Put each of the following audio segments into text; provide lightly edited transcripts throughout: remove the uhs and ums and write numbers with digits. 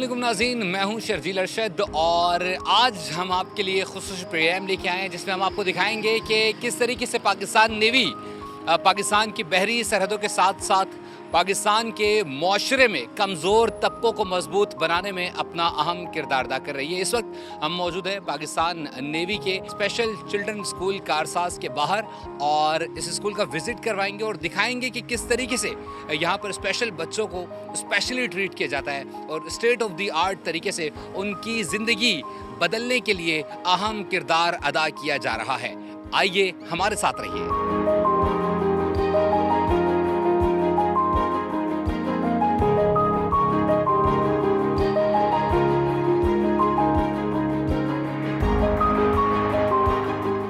अस्सलामुअलैकुम नाज़रीन, मैं हूं शर्जील अरशद और आज हम आपके लिए खुसूसी प्रोग्राम लेके आए हैं जिसमें हम आपको दिखाएंगे कि किस तरीके से पाकिस्तान नेवी पाकिस्तान की बहरी सरहदों के साथ साथ पाकिस्तान के माशरे में कमज़ोर तबकों को मजबूत बनाने में अपना अहम किरदार अदा कर रही है। इस वक्त हम मौजूद हैं पाकिस्तान नेवी के स्पेशल चिल्ड्रन स्कूल कारसाज के बाहर और इस स्कूल का विज़िट करवाएंगे और दिखाएंगे कि किस तरीके से यहाँ पर स्पेशल बच्चों को स्पेशली ट्रीट किया जाता है और स्टेट ऑफ द आर्ट तरीके से उनकी ज़िंदगी बदलने के लिए अहम किरदार अदा किया जा रहा है। आइए हमारे साथ रहिए।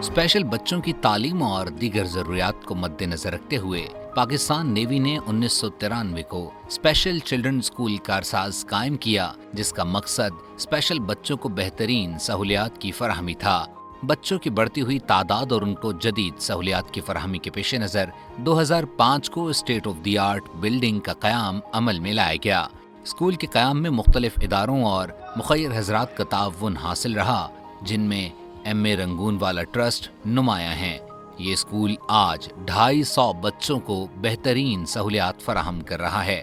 स्पेशल बच्चों की तालीम और दीगर ज़रूरियात को मद्देनजर रखते हुए पाकिस्तान नेवी ने 1993 को स्पेशल चिल्ड्रन स्कूल कारसाज कायम किया, जिसका मकसद स्पेशल बच्चों को बेहतरीन सहूलियात की फराहमी था। बच्चों की बढ़ती हुई तादाद और उनको जदीद सहूलियात की फराहमी के पेश नज़र 2005 को state of the art building का क़याम अमल में लाया गया। स्कूल के क़याम में मुख्तलिफ इदारों और मुखय्यर हजरात का ताउन हासिल रहा, जिनमें एम.ए. रंगून वाला ट्रस्ट नुमाया हैं। ये स्कूल आज 250 बच्चों को बेहतरीन सहूलियात फराहम कर रहा है।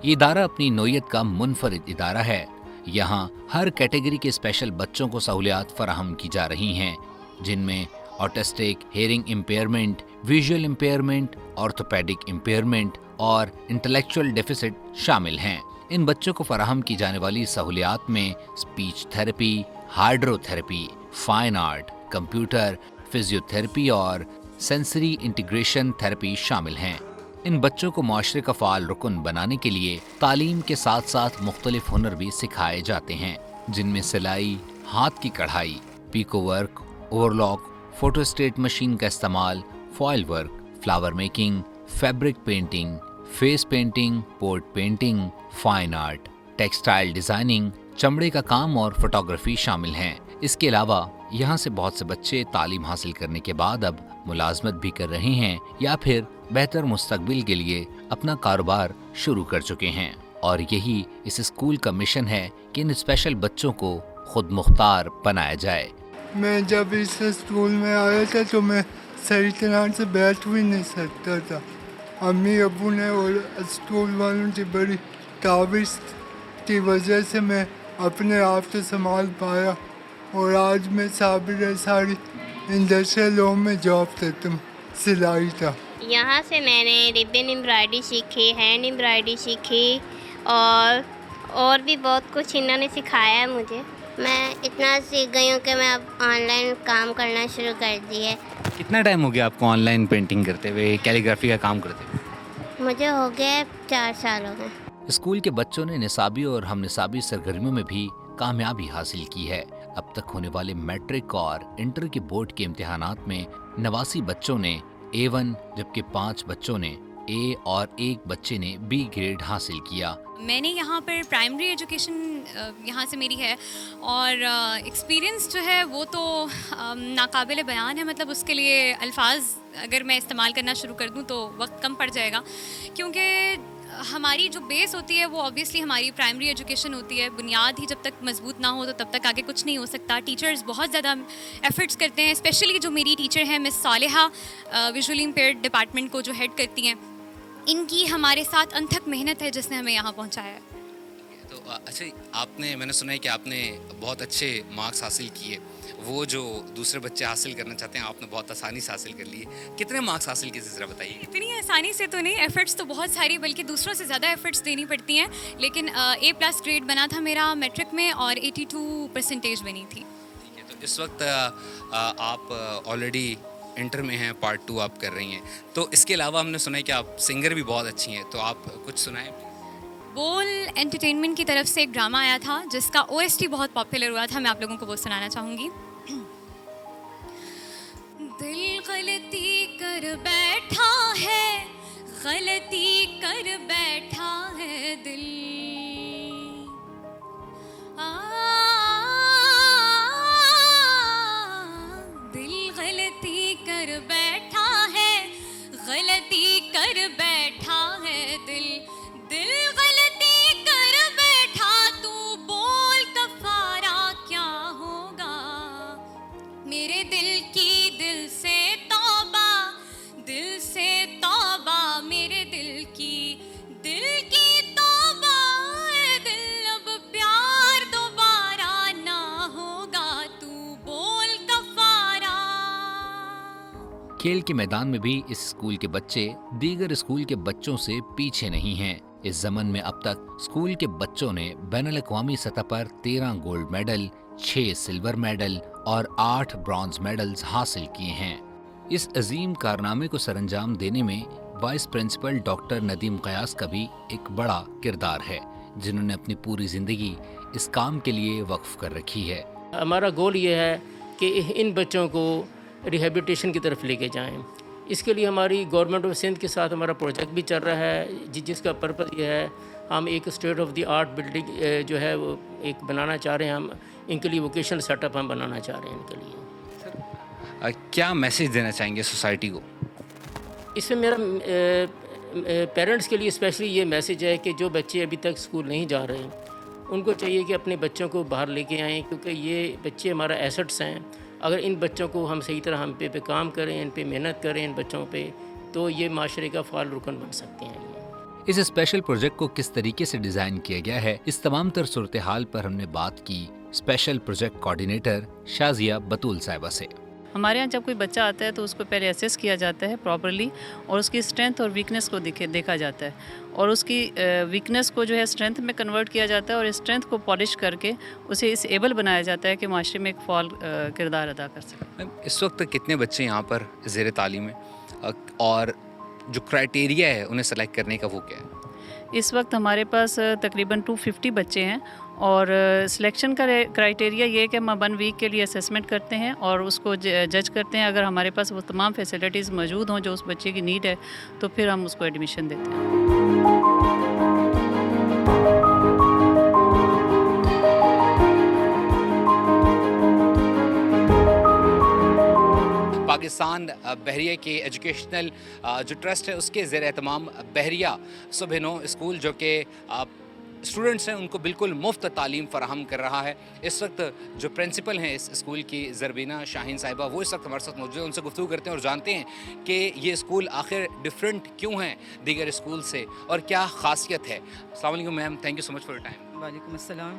ये इदारा अपनी नौयत का मुनफरिद इदारा है। यहाँ हर कैटेगरी के स्पेशल बच्चों को सहूलियात फराहम की जा रही हैं, जिनमें autistic, hearing impairment, visual impairment, orthopaedic impairment और इंटेलेक्चुअल डेफिसिट शामिल हैं। इन बच्चों को फराहम की जाने वाली सहूलियात में speech therapy, hydrotherapy, fine art, computer, physiotherapy और सेंसरी इंटीग्रेशन थेरेपी शामिल हैं। इन बच्चों को माशरे का फ़ाल रुकन बनाने के लिए तालीम के साथ साथ मुख्तलिफ हुनर भी सिखाए जाते हैं, जिनमें सिलाई, हाथ की कढ़ाई, picot work, overlock, photostat machine का इस्तेमाल, foil work, flower making, fabric painting, face painting, port painting, fine art, textile designing, चमड़े का काम और फोटोग्राफी शामिल हैं। इसके अलावा यहाँ से बहुत से बच्चे तालीम हासिल करने के बाद अब मुलाजमत भी कर रहे हैं या फिर बेहतर मुस्तकबिल के लिए अपना कारोबार शुरू कर चुके हैं। और यही इस स्कूल का मिशन है कि इन स्पेशल बच्चों को खुद मुख्तार बनाया जाए। मैं जब इस स्कूल में आया था तो मैं सही तरह से बैठ भी नहीं सकता था। अम्मी अबू ने और स्कूल वालों की बड़ी तावीज़ की वजह से मैं अपने आप से संभाल पाया और आज मैं साबिर सारी इंडस्ट्रियल लॉ में जॉब करता हूँ, सिलाई का। यहाँ से मैंने रिबन एम्ब्रॉयडरी सीखी, हैंड एम्ब्रॉयडरी सीखी और भी बहुत कुछ इन्होंने सिखाया है मुझे। मैं इतना सीख गई हूँ कि मैं अब ऑनलाइन काम करना शुरू कर दी है। कितना टाइम हो गया आपको ऑनलाइन पेंटिंग करते हुए, कैलीग्राफी का काम करते हुए? मुझे हो गया 4 साल हो गए। स्कूल के बच्चों ने निसाबी और हम निसाबी सरगर्मियों में भी कामयाबी हासिल की है। अब तक होने वाले मैट्रिक और इंटर के बोर्ड के इम्तिहानात में 89 बच्चों ने A1 जबकि 5 बच्चों ने A और 1 बच्चे ने B ग्रेड हासिल किया। मैंने यहाँ पर प्राइमरी एजुकेशन यहाँ से मेरी है और एक्सपीरियंस जो है वो तो नाकाबिल बयान है। मतलब उसके लिए अल्फाज अगर मैं इस्तेमाल करना शुरू कर दूँ तो वक्त कम पड़ जाएगा, क्योंकि हमारी जो बेस होती है वो ऑब्वियसली हमारी प्राइमरी एजुकेशन होती है। बुनियाद ही जब तक मजबूत ना हो तो तब तक आगे कुछ नहीं हो सकता। टीचर्स बहुत ज़्यादा एफर्ट्स करते हैं, स्पेशली जो मेरी टीचर हैं मिस सालिहा, विजुअली इम्पेयर्ड डिपार्टमेंट को जो हेड करती हैं, इनकी हमारे साथ अनथक मेहनत है जिसने हमें यहाँ पहुँचाया है। तो अच्छा, मैंने सुना है कि आपने बहुत अच्छे मार्क्स हासिल किए, वो जो दूसरे बच्चे हासिल करना चाहते हैं आपने बहुत आसानी से हासिल कर लिए। कितने मार्क्स हासिल किए ज़रा बताइए। इतनी आसानी से तो नहीं, एफर्ट्स तो बहुत सारी, बल्कि दूसरों से ज़्यादा एफर्ट्स देनी पड़ती हैं। लेकिन A+ ग्रेड बना था मेरा मैट्रिक में और 82% बनी थी। ठीक है, तो इस वक्त आप ऑलरेडी इंटर में हैं, पार्ट 2 आप कर रही हैं, तो इसके अलावा हमने सुना है कि आप सिंगर भी बहुत अच्छी हैं, तो आप कुछ सुनाएं। बोल एंटरटेनमेंट की तरफ से एक ड्रामा आया था जिसका OST बहुत पॉपुलर हुआ था, मैं आप लोगों को वो सुनाना चाहूँगी। दिल गलती कर बैठा है, गलती कर बैठा है दिल, दिल गलती कर बैठा है, गलती कर बैठा है दिल, दिल गलती कर बैठा, तू बोल खेल के मैदान में भी इस स्कूल के बच्चे दीगर स्कूल के बच्चों से पीछे नहीं हैं। इस ज़मन में अब तक स्कूल के बच्चों ने बैनुल-अक़वामी सतह पर 13 गोल्ड मेडल, 6 सिल्वर मेडल और 8 ब्रॉन्ज मेडल्स हासिल किए हैं। इस अजीम कारनामे को सरअंजाम देने में वाइस प्रिंसिपल डॉक्टर नदीम क़यास का भी एक बड़ा किरदार है, जिन्होंने अपनी पूरी ज़िंदगी इस काम के लिए वक्फ कर रखी है। हमारा गोल ये है कि इन बच्चों को रिहेबिलिटेशन की तरफ लेके जाएं। इसके लिए हमारी गवर्नमेंट ऑफ सिंध के साथ हमारा प्रोजेक्ट भी चल रहा है, जिसका पर्पज़ ये है हम एक state of the art building जो है वो एक बनाना चाह रहे हैं। हम इनके लिए वोकेशनल सेटअप हम बनाना चाह रहे हैं इनके लिए। क्या मैसेज देना चाहेंगे सोसाइटी को? इसमें मेरा पेरेंट्स के लिए स्पेशली ये मैसेज है कि जो बच्चे अभी तक स्कूल नहीं जा रहे हैं उनको चाहिए कि अपने बच्चों को बाहर लेके आएँ, क्योंकि ये बच्चे हमारा एसेट्स हैं। अगर इन बच्चों को हम सही तरह हम पे काम करें, इन पे मेहनत करें इन बच्चों पे, तो ये माशरे का फाल रुकन बन सकते हैं। इस स्पेशल प्रोजेक्ट को किस तरीके से डिज़ाइन किया गया है, इस तमाम तर सूरत हाल पर हमने बात की स्पेशल प्रोजेक्ट कोऑर्डिनेटर शाजिया बतूल साहिबा से। हमारे यहाँ जब कोई बच्चा आता है तो उसको पहले असेस किया जाता है प्रॉपर्ली, और उसकी स्ट्रेंथ और वीकनेस को देखा जाता है, और उसकी वीकनेस को जो है स्ट्रेंथ में कन्वर्ट किया जाता है, और स्ट्रेंथ को पॉलिश करके उसे इस एबल बनाया जाता है कि माशरे में एक फॉल किरदार अदा कर सके। मैम, इस वक्त कितने बच्चे यहाँ पर ज़ेर तालीम हैं, और जो क्राइटेरिया है उन्हें सेलेक्ट करने का वो क्या है? इस वक्त हमारे पास तकरीबन 250 बच्चे हैं, और सिलेक्शन का क्राइटेरिया ये है कि हम 1 वीक के लिए असेसमेंट करते हैं और उसको जज करते हैं। अगर हमारे पास वो तमाम फैसिलिटीज़ मौजूद हों जो उस बच्चे की नीड है तो फिर हम उसको एडमिशन देते हैं। पाकिस्तान बहरिया के एजुकेशनल जो ट्रस्ट है उसके ज़ेर एहतमाम बहरिया सुबह 9 स्कूल जो कि स्टूडेंट्स हैं उनको बिल्कुल मुफ्त तालीम फ़राहम कर रहा है। इस वक्त जो प्रिंसिपल हैं इस स्कूल की ज़रबीना शाहीन साहिबा, वो इस वक्त हमारे साथ मौजूद हैं। उनसे गुफ्तगू करते हैं और जानते हैं कि ये स्कूल आखिर डिफरेंट क्यों हैं दीगर स्कूल से और क्या ख़ासियत है। अस्सलाम वालेकुम ma'am, thank you so much for your time. वालेकुम अस्सलाम।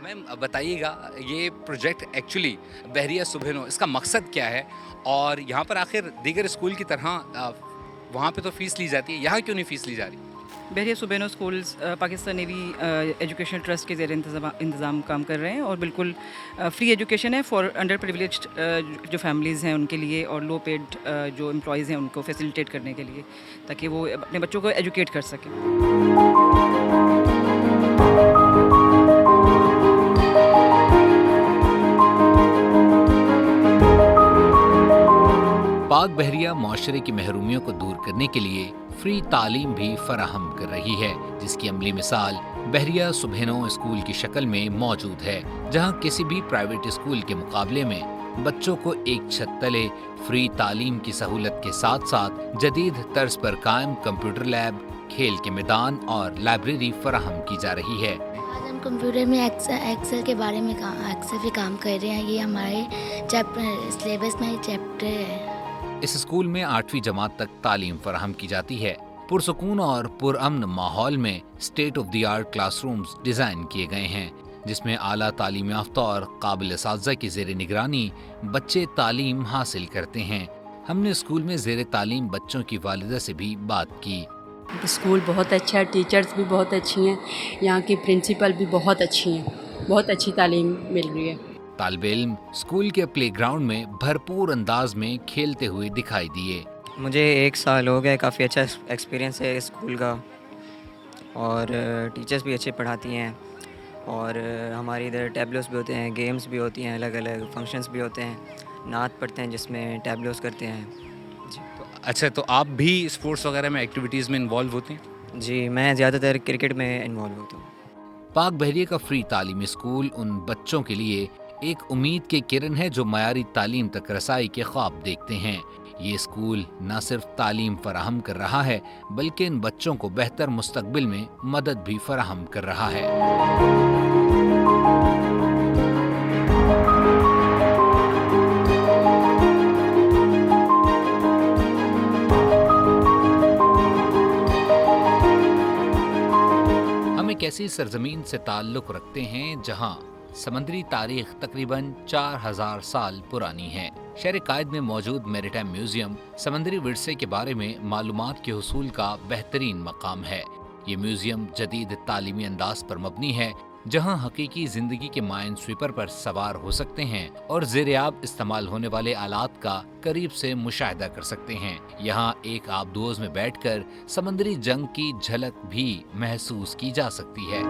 मैम बताइएगा, ये प्रोजेक्ट एक्चुअली बहरिया सुबह 9 इसका मकसद क्या है, और यहाँ पर आखिर दीगर स्कूल की तरह वहाँ पे तो फ़ीस ली जाती है, यहाँ क्यों नहीं फ़ीस ली जा रही? बहरिया सुबह 9 schools Pakistan navy educational trust के ज़ेर इंतज़ाम काम कर रहे हैं, और बिल्कुल फ्री एजुकेशन है फॉर अंडर प्रिविलेज्ड जो फैमिलीज़ हैं उनके लिए, और लो पेड जो एम्प्लॉयज़ हैं उनको फैसिलिटेट करने के लिए, ताकि वो अपने बच्चों को एजुकेट कर सकें। पाक बहरिया माशरे की महरूमियों को दूर करने के लिए फ्री तालीम भी फराहम कर रही है, जिसकी अमली मिसाल बहरिया सुबह 9 स्कूल की शक्ल में मौजूद है, जहां किसी भी प्राइवेट स्कूल के मुकाबले में बच्चों को एक छत तले फ्री तालीम की सहूलत के साथ साथ जदीद तर्ज पर कायम कंप्यूटर लैब, खेल के मैदान और लाइब्रेरी फराहम की जा रही है। आज हम कंप्यूटर में एक्सेल के बारे में एक्सेल पे काम कर रहे हैं। ये हमारे सिलेबस में चैप्टर है। इस स्कूल में 8वीं जमात तक तालीम फराहम की जाती है। पुरसकून और पुरअमन माहौल में state of the art classrooms design किए गए हैं, जिसमें आला तालीम याफ्ता और काबिल असातिज़ा की ज़ेर निगरानी बच्चे तालीम हासिल करते हैं। हमने स्कूल में ज़ेर तालीम बच्चों की वालिदा से भी बात की। स्कूल बहुत अच्छा है, टीचर्स भी बहुत अच्छी हैं, यहाँ की प्रिंसिपल भी बहुत अच्छी हैं, बहुत अच्छी तालीम मिल रही है। तालिबे इल्म स्कूल के प्लेग्राउंड में भरपूर अंदाज में खेलते हुए दिखाई दिए। मुझे 1 साल हो गया, काफ़ी अच्छा एक्सपीरियंस है स्कूल का, और टीचर्स भी अच्छे पढ़ाती हैं, और हमारे इधर टैबलोस भी होते हैं, गेम्स भी होती हैं, अलग अलग फंक्शंस भी होते हैं, नात पढ़ते हैं जिसमें टैबलोस करते हैं जी। अच्छा, तो आप भी स्पोर्ट्स वगैरह में एक्टिविटीज़ में इन्वॉल्व होते हैं? जी, मैं ज़्यादातर क्रिकेट में इन्वॉल्व होता हूँ। पाक बहरिया का फ्री तालीमी स्कूल उन बच्चों के लिए एक उम्मीद की किरण है जो मयारी तालीम तक रसाई के ख्वाब देखते हैं। ये स्कूल न सिर्फ तालीम फराहम कर रहा है, बल्कि इन बच्चों को बेहतर मुस्तकबिल में मदद भी फराहम कर रहा है। हम एक ऐसी सरजमीन से ताल्लुक़ रखते हैं जहाँ समंदरी तारीख तकरीबन 4000 साल पुरानी है। शहर कायद में मौजूद मैरीटाइम म्यूजियम समंदरी विरसे के बारे में मालूमात के हुसूल का बेहतरीन मकाम है। ये म्यूजियम जदीद तालीमी अंदाज पर मबनी है, जहां हकीकी जिंदगी के माइन स्वीपर पर सवार हो सकते हैं और ज़ेर-ए-आब इस्तेमाल होने वाले आलात का करीब से मुशाहिदा कर सकते हैं। यहाँ एक आबदोज में बैठकर समंदरी जंग की झलक भी महसूस की जा सकती है।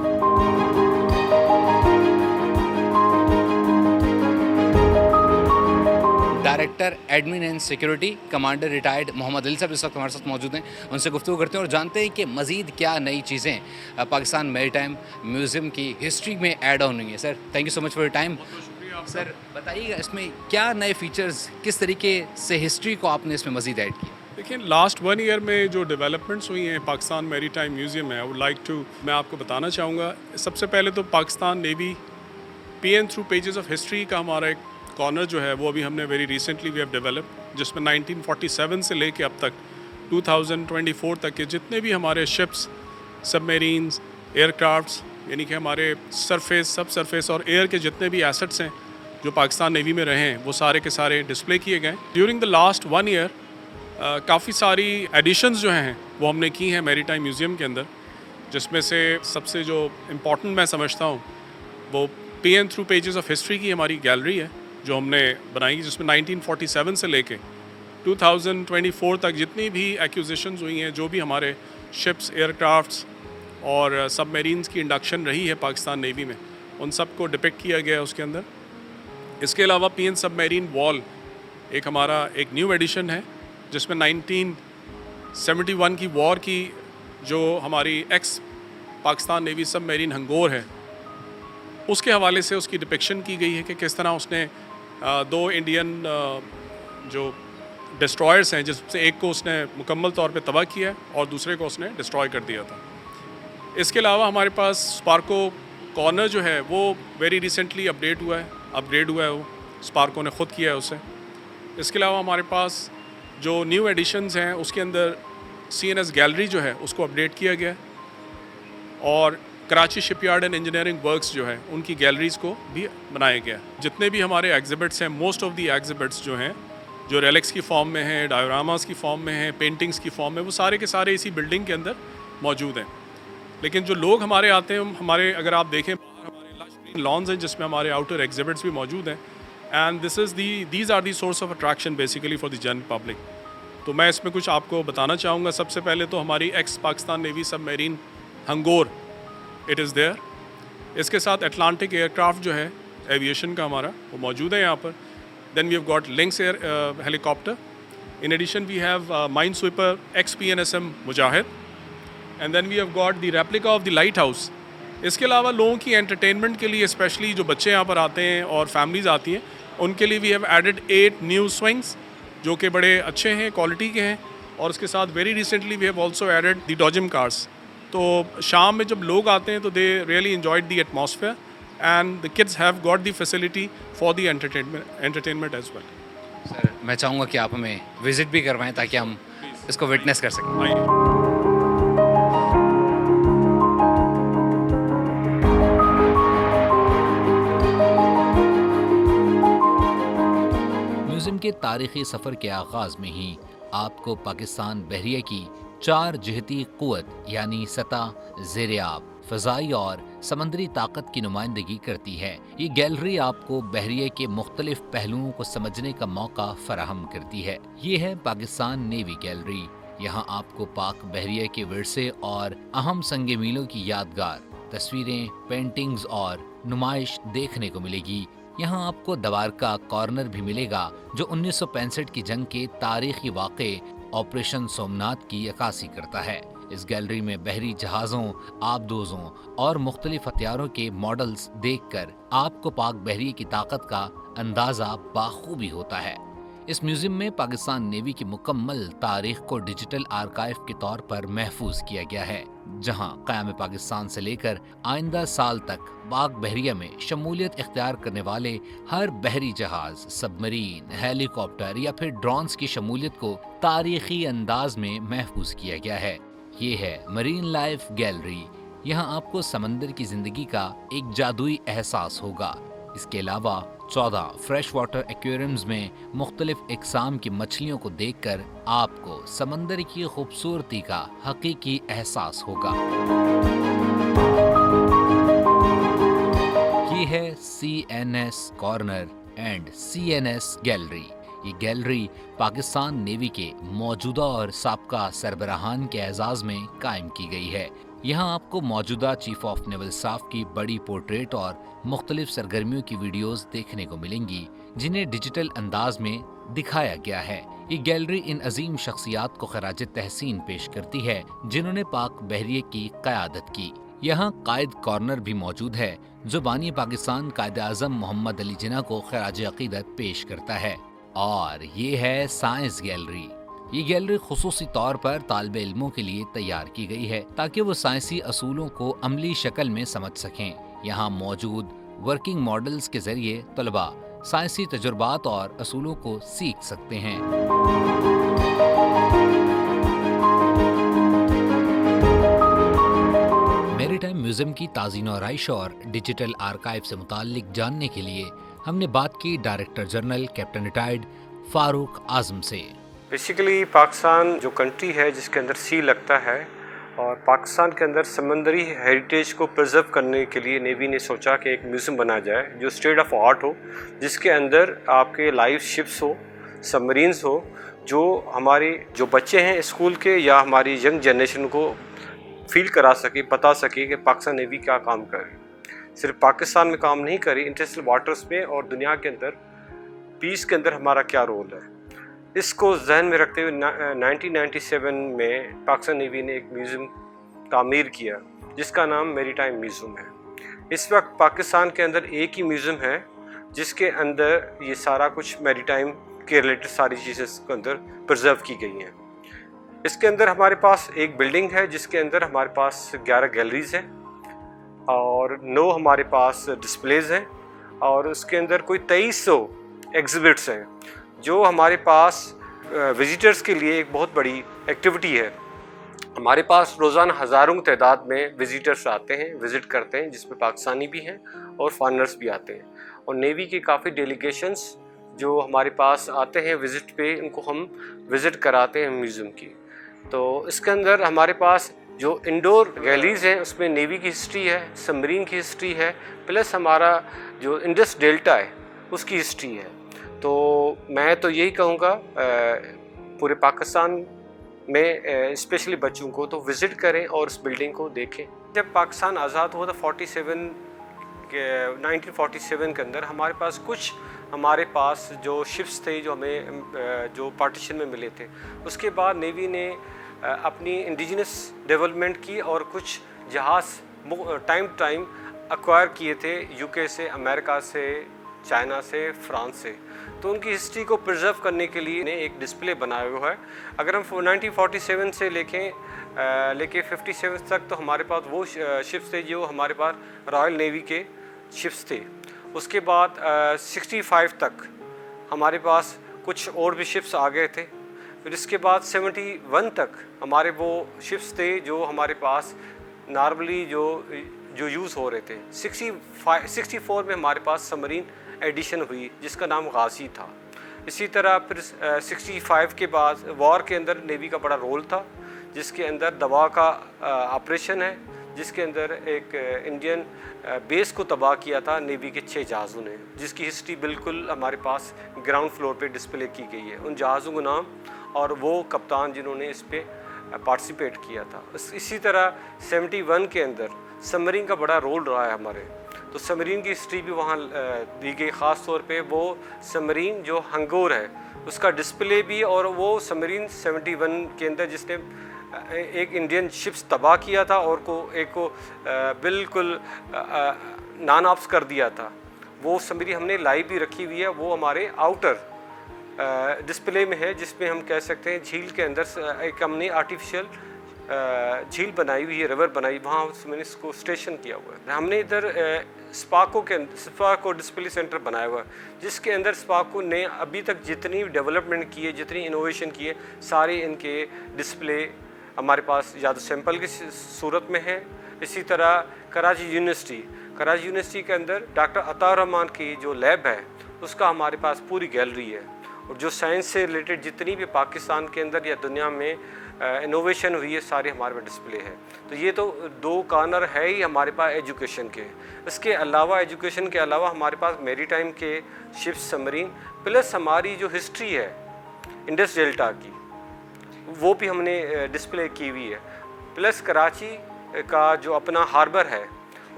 Director admin and security commander retired Mohammad Ali साहब इस वक्त हमारे साथ मौजूद हैं। उनसे गुफ्तगू करते हैं और जानते हैं कि मज़ीद क्या नई चीज़ें पाकिस्तान मैरीटाइम म्यूज़ियम की हिस्ट्री में ऐड ऑन हुई हैं। Sir thank you so much for your time. Sir बताइएगा इसमें क्या नए फीचर्स, किस तरीके से हिस्ट्री को आपने इसमें मज़ीद ऐड किया? देखिए लास्ट 1 ईयर में जो डेवलपमेंट्स हुई हैं पाकिस्तान मैरीटाइम म्यूज़ियम में, आई वुड लाइक टू मैं आपको बताना चाहूँगा। सबसे पहले तो Pakistan navy PN through pages of history का हमारा एक कॉर्नर जो है वो अभी हमने very recently we have develop, जिसमें 1947 से लेके अब तक 2024 तक के जितने भी हमारे शिप्स, सबमेरीन्स, एयरक्राफ्ट्स, यानी कि हमारे सरफेस, सब सरफेस और एयर के जितने भी एसेट्स हैं जो पाकिस्तान नेवी में रहे हैं वो सारे के सारे डिस्प्ले किए गए। ड्यूरिंग द लास्ट 1 ईयर काफ़ी सारी एडिशंस जो हैं वो हमने की हैं मैरीटाइम म्यूज़ियम के अंदर, जिसमें से सबसे जो इम्पॉर्टेंट मैं समझता हूँ वो PN through pages of history की हमारी गैलरी है जो हमने बनाई, जिसमें 1947 से लेके 2024 तक जितनी भी एक्विजिशंस हुई हैं, जो भी हमारे शिप्स, एयरक्राफ्ट्स और सबमेरीन्स की इंडक्शन रही है पाकिस्तान नेवी में, उन सब को डिपिक्ट किया गया है उसके अंदर। इसके अलावा पीएन सबमेरीन वॉल एक हमारा एक न्यू एडिशन है, जिसमें 1971 की वॉर की जो हमारी ex Pakistan navy submarine Hangor है उसके हवाले से उसकी डिपिक्शन की गई है कि किस तरह उसने 2 इंडियन जो डिस्ट्रॉयर्स हैं, जिससे एक को उसने मुकम्मल तौर पे तबाह किया और दूसरे को उसने डिस्ट्रॉय कर दिया था। इसके अलावा हमारे पास स्पार्को कॉर्नर जो है वो वेरी रिसेंटली अपग्रेड हुआ है, वो स्पार्को ने ख़ुद किया है उसे। इसके अलावा हमारे पास जो न्यू एडिशंस हैं उसके अंदर CNS गैलरी जो है उसको अपडेट किया गया है और Karachi shipyard and engineering works जो है उनकी गैलरीज़ को भी बनाया गया। जितने भी हमारे एग्जिबिट्स हैं, मोस्ट ऑफ दी एग्जिबिट्स जो हैं जो रेलिक्स की फॉर्म में हैं, डायोरामास की फॉर्म में हैं, पेंटिंग्स की फॉर्म में, वो सारे के सारे इसी बिल्डिंग के अंदर मौजूद हैं। लेकिन जो लोग हमारे आते हैं, हमारे अगर आप देखें हमारे लश ग्रीन लॉन्स हैं जिसमें हमारे आउटर एग्जिबिट्स भी मौजूद हैं, and these are the source of attraction basically for the general public. तो मैं इसमें कुछ आपको बताना चाहूँगा। सबसे पहले तो हमारी ex Pakistan navy submarine Hangor it is there. इसके साथ अटलांटिक एयरक्राफ्ट जो है एविएशन का हमारा वो मौजूद है यहाँ पर। Then we have got Lynx air helicopter. In addition we have mine sweeper XPNSM Mujahid, and then we have got the replica of the lighthouse. इसके अलावा लोगों की एंटरटेनमेंट के लिए, स्पेशली जो बच्चे यहाँ पर आते हैं और फैमिलीज़ आती हैं, उनके लिए we have added 8 new swings जो कि बड़े अच्छे हैं, क्वालिटी के हैं। और उसके साथ very recently we have also added the dodgem cars. तो शाम में जब लोग आते हैं तो they really enjoyed the atmosphere and the kids have got the facility for the entertainment as well. Sir मैं चाहूँगा कि आप हमें विज़िट भी करवाएं ताकि हम इसको विटनेस कर सकें। आइए। म्यूजियम के तारीखी सफ़र के आगाज़ में ही आपको पाकिस्तान बहरिया की 4 जिहती क़ुव्वत यानी सतह, ज़ेर-ए-आब, फ़ज़ाई और समंदरी ताकत की नुमाइंदगी करती है। ये गैलरी आपको बहरिया के मुख्तलिफ पहलुओं को समझने का मौका फराहम करती है। ये है पाकिस्तान नेवी गैलरी। यहाँ आपको पाक बहरिया के विरसे और अहम संगे मीलों की यादगार तस्वीरें, पेंटिंग्स और नुमाइश देखने को मिलेगी। यहाँ आपको दवारका कॉर्नर भी मिलेगा जो 1965 की जंग के तारीखी वाक़े ऑपरेशन सोमनाथ की अक्कासी करता है। इस गैलरी में बहरी जहाज़ों, आबदोज़ों और मुख्तलिफ हथियारों के मॉडल्स देखकर आपको पाक बहरी की ताकत का अंदाज़ा बाखूबी होता है। इस म्यूजियम में पाकिस्तान नेवी की मुकम्मल तारीख को डिजिटल आर्काइव के तौर पर महफूज किया गया है, जहां क़याम पाकिस्तान से लेकर आइंदा साल तक पाक बहरिया में शमूलियत इख्तियार करने वाले हर बहरी जहाज, सबमरीन, हेलीकॉप्टर या फिर ड्रोन्स की शमूलियत को तारीखी अंदाज में महफूज किया गया है। ये है मरीन लाइफ गैलरी। यहाँ आपको समंदर की जिंदगी का एक जादुई एहसास होगा। इसके अलावा 14 फ्रेश वाटर एक्वेरियम्स में मुख्तलिफ इकसाम की मछलियों को देखकर आपको समंदर की खूबसूरती का हकीकी एहसास होगा। ये है CNS corner and CNS gallery. ये गैलरी पाकिस्तान नेवी के मौजूदा और साबका सरबराहान के एजाज़ में कायम की गई है। यहाँ आपको मौजूदा चीफ ऑफ नेवल स्टाफ की बड़ी पोर्ट्रेट और मुख्तलिफ सरगर्मियों की वीडियोस देखने को मिलेंगी, जिन्हें डिजिटल अंदाज में दिखाया गया है। ये गैलरी इन अजीम शख्सियात को खराज तहसीन पेश करती है जिन्होंने पाक बहरिए की क़यादत की। यहाँ कायद कॉर्नर भी मौजूद है जो बानी पाकिस्तान कायद आज़म मोहम्मद अली जिन्ना को खराज अकीदत पेश करता है। और ये है साइंस गैलरी। ये गैलरी खुसूसी तौर पर तालिब इल्मों के लिए तैयार की गई है ताकि वो साइंसी असूलों को अमली शक्ल में समझ सकें। यहाँ मौजूद वर्किंग मॉडल्स के जरिए तलबा साइंसी तजुर्बात और असूलों को सीख सकते हैं। मैरीटाइम म्यूजियम की ताज़ी नौराइश और डिजिटल आर्काइव से मुताल्लिक जानने के लिए हमने बात की director general captain retired Farooq Azam से। बेसिकली पाकिस्तान जो कंट्री है जिसके अंदर सी लगता है, और पाकिस्तान के अंदर समंदरी हेरिटेज को प्रिजर्व करने के लिए नेवी ने सोचा कि एक म्यूज़ियम बनाया जाए जो स्टेट ऑफ आर्ट हो, जिसके अंदर आपके लाइव शिप्स हो, सबमरीन्स हो, जो हमारे जो बच्चे हैं स्कूल के या हमारी यंग जनरेशन को फील करा सके, बता सके कि पाकिस्तान नेवी क्या काम करे। सिर्फ पाकिस्तान में काम नहीं करी, इंटरनेशनल वाटर्स में और दुनिया के अंदर पीस के अंदर हमारा क्या रोल है। इसको जहन में रखते हुए 1997 में पाकिस्तान नेवी ने एक म्यूज़ियम तामीर किया जिसका नाम मैरीटाइम म्यूज़ियम है। इस वक्त पाकिस्तान के अंदर एक ही म्यूज़ियम है जिसके अंदर ये सारा कुछ मैरीटाइम के रिलेटेड सारी चीज़ें इसके अंदर प्रिजर्व की गई हैं। इसके अंदर हमारे पास एक बिल्डिंग है जिसके अंदर हमारे पास 11 गैलरीज हैं और 9 हमारे पास डिस्प्लेज हैं, और उसके अंदर कोई 2300 एग्जिबिट्स हैं जो हमारे पास विजिटर्स के लिए एक बहुत बड़ी एक्टिविटी है। हमारे पास रोज़ाना हज़ारों की तादाद में विजिटर्स आते हैं, विज़िट करते हैं, जिसमें पाकिस्तानी भी हैं और फॉरेनर्स भी आते हैं, और नेवी के काफ़ी डेलीगेशंस जो हमारे पास आते हैं विज़िट पे, उनको हम विज़िट कराते हैं म्यूज़ियम की। तो इसके अंदर हमारे पास जो इंडोर गैलरीज हैं उसमें नेवी की हिस्ट्री है, सबमरीन की हिस्ट्री है, प्लस हमारा जो इंडस डेल्टा है उसकी हिस्ट्री है। तो मैं तो यही कहूँगा पूरे पाकिस्तान में स्पेशली बच्चों को तो विज़िट करें और उस बिल्डिंग को देखें। जब पाकिस्तान आज़ाद हुआ था 1947 के अंदर हमारे पास जो शिप्स थे जो हमें जो पार्टीशन में मिले थे, उसके बाद नेवी ने अपनी इंडिजिनस डेवलपमेंट की और कुछ जहाज़ टाइम एक्वायर किए थे यूके से, अमेरिका से, चाइना से, फ्रांस से। तो उनकी हिस्ट्री को प्रिजर्व करने के लिए ने एक डिस्प्ले बनाया हुआ है। अगर हम 1947 से लेके 57 तक तो हमारे पास वो शिप्स थे जो हमारे पास रॉयल नेवी के शिप्स थे। उसके बाद 65 तक हमारे पास कुछ और भी शिप्स आ गए थे। फिर इसके बाद 71 तक हमारे वो शिप्स थे जो हमारे पास नॉर्मली जो यूज़ हो रहे थे। 64 में हमारे पास सबमरीन एडिशन हुई जिसका नाम गाजी था। इसी तरह फिर 65 के बाद वॉर के अंदर नेवी का बड़ा रोल था, जिसके अंदर दवा का ऑपरेशन है, जिसके अंदर एक इंडियन बेस को तबाह किया था नेवी के 6 जहाज़ों ने, जिसकी हिस्ट्री बिल्कुल हमारे पास ग्राउंड फ्लोर पे डिस्प्ले की गई है। उन जहाज़ों का नाम और वो कप्तान जिन्होंने इस पे पार्टिसिपेट किया था। इसी तरह 71 के अंदर सबमरीन का बड़ा रोल रहा है हमारे, तो सबमरीन की हिस्ट्री भी वहाँ दी गई। ख़ास तौर पे वो सबमरीन जो हंगोर है उसका डिस्प्ले भी, और वो सबमरीन 71 के अंदर जिसने एक इंडियन शिप्स तबाह किया था और को बिल्कुल नॉन ऑप्स कर दिया था, वो सबमरीन हमने लाइव भी रखी हुई है। वो हमारे आउटर डिस्प्ले में है, जिसमें हम कह सकते हैं झील के अंदर एक हमने आर्टिफिशियल झील बनाई हुई है, रिवर बनाई, वहाँ मैंने इसको स्टेशन किया हुआ है। हमने इधर स्पार्को डिस्प्ले सेंटर बनाया हुआ है, जिसके अंदर स्पार्को ने अभी तक जितनी डेवलपमेंट की है, जितनी इनोवेशन की है, सारे इनके डिस्प्ले हमारे पास या तो सैंपल की सूरत में है। इसी तरह कराची यूनिवर्सिटी के अंदर डॉक्टर अता रहमान की जो लैब है उसका हमारे पास पूरी गैलरी है। और जो साइंस से रिलेटेड जितनी भी पाकिस्तान के अंदर या दुनिया में इनोवेशन हुई है सारी हमारे पास डिस्प्ले है। तो ये तो 2 कॉर्नर है ही हमारे पास एजुकेशन के। इसके अलावा एजुकेशन के अलावा हमारे पास मेरी टाइम के शिप्स सबमरीन प्लस हमारी जो हिस्ट्री है इंडस डेल्टा की वो भी हमने डिस्प्ले की हुई है। प्लस कराची का जो अपना हार्बर है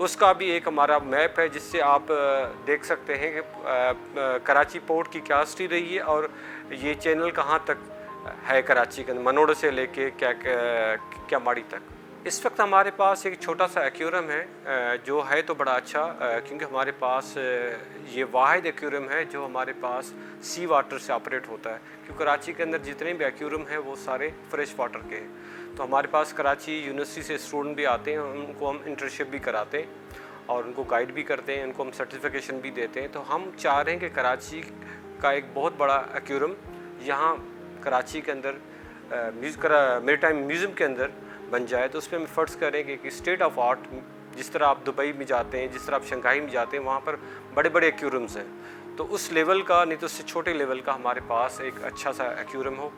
उसका भी एक हमारा मैप है जिससे आप देख सकते हैं कि कराची पोर्ट की क्या हिस्ट्री रही है और ये चैनल कहाँ तक है कराची के अंदर, मनोड़ से लेके क्या माड़ी तक। इस वक्त हमारे पास एक छोटा सा एक्वेरियम है जो है तो बड़ा अच्छा, क्योंकि हमारे पास ये वाहिद एक्वेरियम है जो हमारे पास सी वाटर से ऑपरेट होता है। क्योंकि कराची के अंदर जितने भी एक्वेरियम हैं वो सारे फ्रेश वाटर के हैं। तो हमारे पास कराची यूनिवर्सिटी से स्टूडेंट भी आते हैं, उनको हम इंटर्नशिप भी कराते हैं और उनको गाइड भी करते हैं, उनको हम सर्टिफिकेशन भी देते हैं। तो हम चाह रहे हैं कि कराची का एक बहुत बड़ा एक्वेरियम यहाँ कराची के अंदर मेरीटाइम म्यूज़ियम के अंदर बन जाए। तो उसमें हम एफर्ट्स करेंगे कि स्टेट ऑफ आर्ट, जिस तरह आप दुबई में जाते हैं, जिस तरह आप शंघाई में जाते हैं, वहाँ पर बड़े बड़े एक्वेरियम्स हैं, तो उस लेवल का नहीं तो उससे छोटे लेवल का हमारे पास एक अच्छा सा एक्वेरियम हो,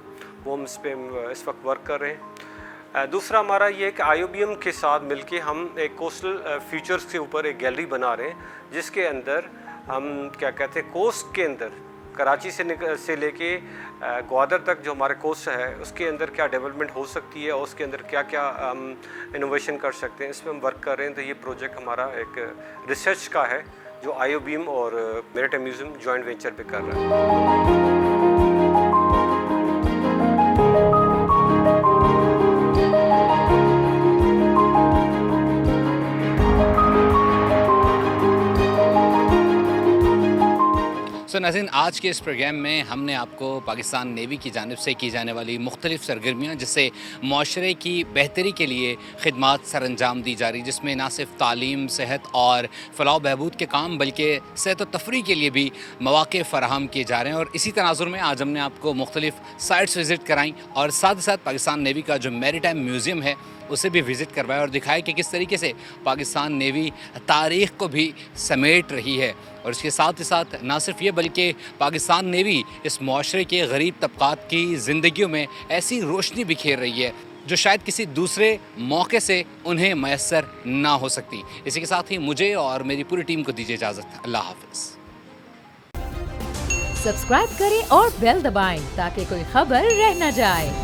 वो हम इस पर इस वक्त वर्क कर रहे हैं। दूसरा हमारा ये है कि IOBM के साथ मिलके हम एक कोस्टल फीचर्स के ऊपर एक गैलरी बना रहे हैं जिसके अंदर हम क्या कहते हैं कोस्ट के अंदर कराची से लेके ग्वादर तक जो हमारे कोस्ट है उसके अंदर क्या डेवलपमेंट हो सकती है और उसके अंदर क्या क्या हम इनोवेशन कर सकते हैं, इसमें हम वर्क कर रहे हैं। तो ये प्रोजेक्ट हमारा एक रिसर्च का है जो IOBM और मेरीटाइम म्यूज़ियम जॉइंट वेंचर पे कर रहा है। सो नाज़रीन, आज के इस प्रोग्राम में हमने आपको पाकिस्तान नेवी की जानिब से की जाने वाली मुख्तलिफ़ सरगर्मियाँ जिससे माशरे की बेहतरी के लिए खिदमात सर अंजाम दी जा रही, जिसमें ना सिर्फ तालीम, सेहत और फलाह बहबूद के काम बल्कि सेहत व तफरी के लिए भी मौक़े फ़राहम किए जा रहे हैं। और इसी तनाजुर में आज हमने आपको मुख्तलिफ़ साइट्स विज़िट कराई और साथ ही साथ पाकिस्तान नेवी का जो मेरीटाइम म्यूज़ियम है उसे भी विज़िट करवाया और दिखाया कि किस तरीके से पाकिस्तान नेवी तारीख़ को भी समेट रही है। और इसके साथ ही साथ ना सिर्फ ये बल्कि पाकिस्तान नेवी इस माशरे के गरीब तबक़ात की ज़िंदगियों में ऐसी रोशनी बिखेर रही है जो शायद किसी दूसरे मौके से उन्हें मैसर ना हो सकती। इसी के साथ ही मुझे और मेरी पूरी टीम को दीजिए इजाज़त। अल्लाह हाफ़िज़। सब्सक्राइब करें और बेल दबाएं ताकि कोई खबर रह न जाए।